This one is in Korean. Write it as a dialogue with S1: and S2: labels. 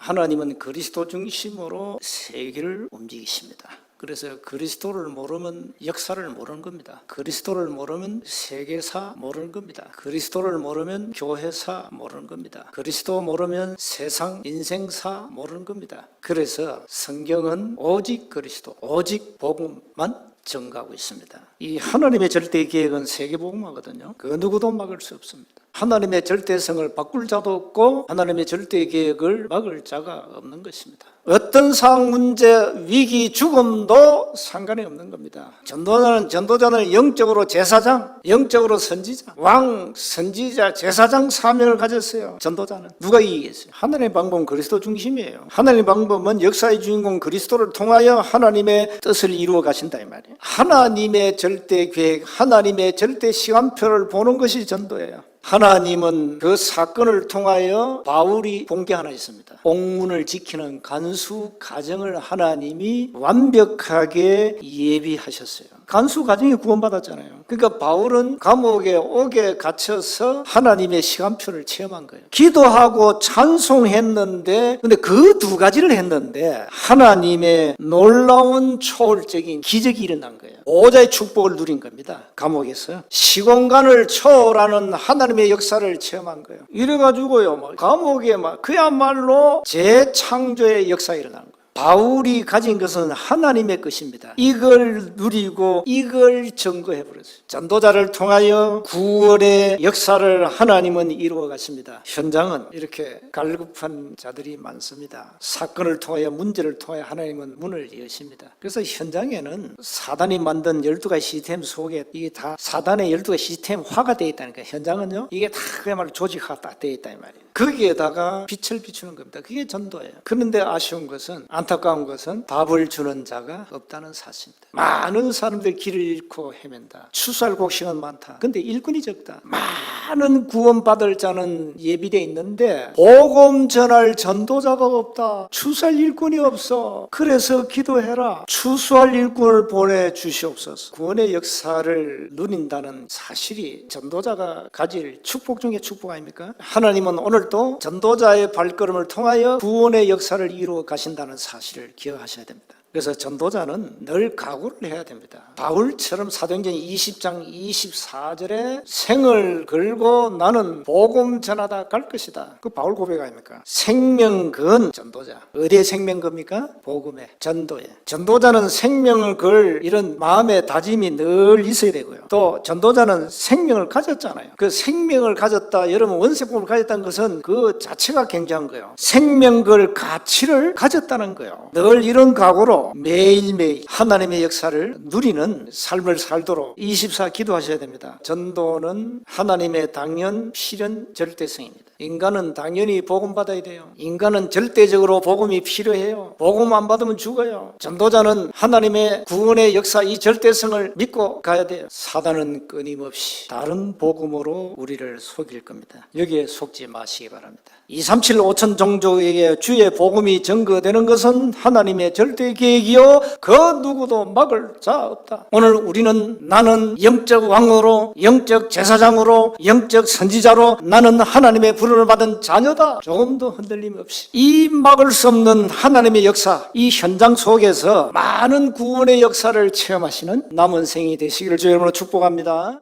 S1: 하나님은 그리스도 중심으로 세계를 움직이십니다. 그래서 그리스도를 모르면 역사를 모르는 겁니다. 그리스도를 모르면 세계사 모르는 겁니다. 그리스도를 모르면 교회사 모르는 겁니다. 그리스도 모르면 세상 인생사 모르는 겁니다. 그래서 성경은 오직 그리스도, 오직 복음만 증가하고 있습니다. 이 하나님의 절대 계획은 세계복음화거든요. 그 누구도 막을 수 없습니다. 하나님의 절대성을 바꿀 자도 없고 하나님의 절대 계획을 막을 자가 없는 것입니다. 어떤 상황, 문제, 위기, 죽음도 상관이 없는 겁니다. 전도자는 영적으로 제사장, 영적으로 선지자, 왕, 선지자, 제사장 사명을 가졌어요. 전도자는 누가 이기겠어요? 하나님의 방법은 그리스도 중심이에요. 하나님의 방법은 역사의 주인공 그리스도를 통하여 하나님의 뜻을 이루어 가신다 이 말이에요. 하나님의 절대 계획, 하나님의 절대 시간표를 보는 것이 전도예요. 하나님은 그 사건을 통하여 바울이 본 게 하나 있습니다. 옥문을 지키는 간수 가정을 하나님이 완벽하게 예비하셨어요. 간수 가정이 구원받았잖아요. 그러니까 바울은 감옥에 옥에 갇혀서 하나님의 시간표를 체험한 거예요. 기도하고 찬송했는데, 근데 그 두 가지를 했는데 하나님의 놀라운 초월적인 기적이 일어난 거예요. 보호자의 축복을 누린 겁니다. 감옥에서 시공간을 초월하는 하나님의 역사를 체험한 거예요. 이래가지고요, 감옥에 그야말로 재창조의 역사가 일어난 거예요. 바울이 가진 것은 하나님의 것입니다. 이걸 누리고 이걸 증거해버렸어요. 전도자를 통하여 구원의 역사를 하나님은 이루어 가십니다. 현장은 이렇게 갈급한 자들이 많습니다. 사건을 통하여 문제를 통하여 하나님은 문을 여십니다. 그래서 현장에는 사단이 만든 12가지 시스템 속에 이게 다 사단의 12가지 시스템화가 되어 있다니까. 현장은요, 이게 다 그야말로 조직화가 딱 되어 있다 이 말이에요. 거기에다가 빛을 비추는 겁니다. 그게 전도예요. 그런데 아쉬운 것은, 안타까운 것은 답을 주는 자가 없다는 사실입니다. 많은 사람들 길을 잃고 헤맨다. 추수할 곡식은 많다. 근데 일꾼이 적다. 많은 구원받을 자는 예비되어 있는데 복음 전할 전도자가 없다. 추수할 일꾼이 없어. 그래서 기도해라. 추수할 일꾼을 보내주시옵소서. 구원의 역사를 누린다는 사실이 전도자가 가질 축복 중에 축복 아닙니까? 하나님은 오늘도 전도자의 발걸음을 통하여 구원의 역사를 이루어 가신다는 사실을 기억하셔야 됩니다. 그래서 전도자는 늘 각오를 해야 됩니다. 바울처럼 사도행전 20장 24절에 생을 걸고 나는 복음 전하다 갈 것이다. 그 바울 고백 아닙니까? 생명건 전도자. 어디에 생명 겁니까? 복음에, 전도에. 전도자는 생명을 걸 이런 마음의 다짐이 늘 있어야 되고요. 또 전도자는 생명을 가졌잖아요. 그 생명을 가졌다, 여러분 원생복음을 가졌다는 것은 그 자체가 굉장한 거예요. 생명 걸 가치를 가졌다는 거예요. 늘 이런 각오로 매일매일 하나님의 역사를 누리는 삶을 살도록 24 기도하셔야 됩니다. 전도는 하나님의 당연, 필연, 절대성입니다. 인간은 당연히 복음 받아야 돼요. 인간은 절대적으로 복음이 필요해요. 복음 안 받으면 죽어요. 전도자는 하나님의 구원의 역사, 이 절대성을 믿고 가야 돼요. 사단은 끊임없이 다른 복음으로 우리를 속일 겁니다. 여기에 속지 마시기 바랍니다. 237 5천 종족에게 주의 복음이 증거되는 것은 하나님의 절대 계획이요 그 누구도 막을 자 없다. 오늘 우리는 나는 영적 왕으로, 영적 제사장으로, 영적 선지자로 나는 하나님의 부름을 받은 자녀다. 조금도 흔들림 없이 이 막을 수 없는 하나님의 역사, 이 현장 속에서 많은 구원의 역사를 체험하시는 남은 생이 되시기를 주의 이름으로 축복합니다.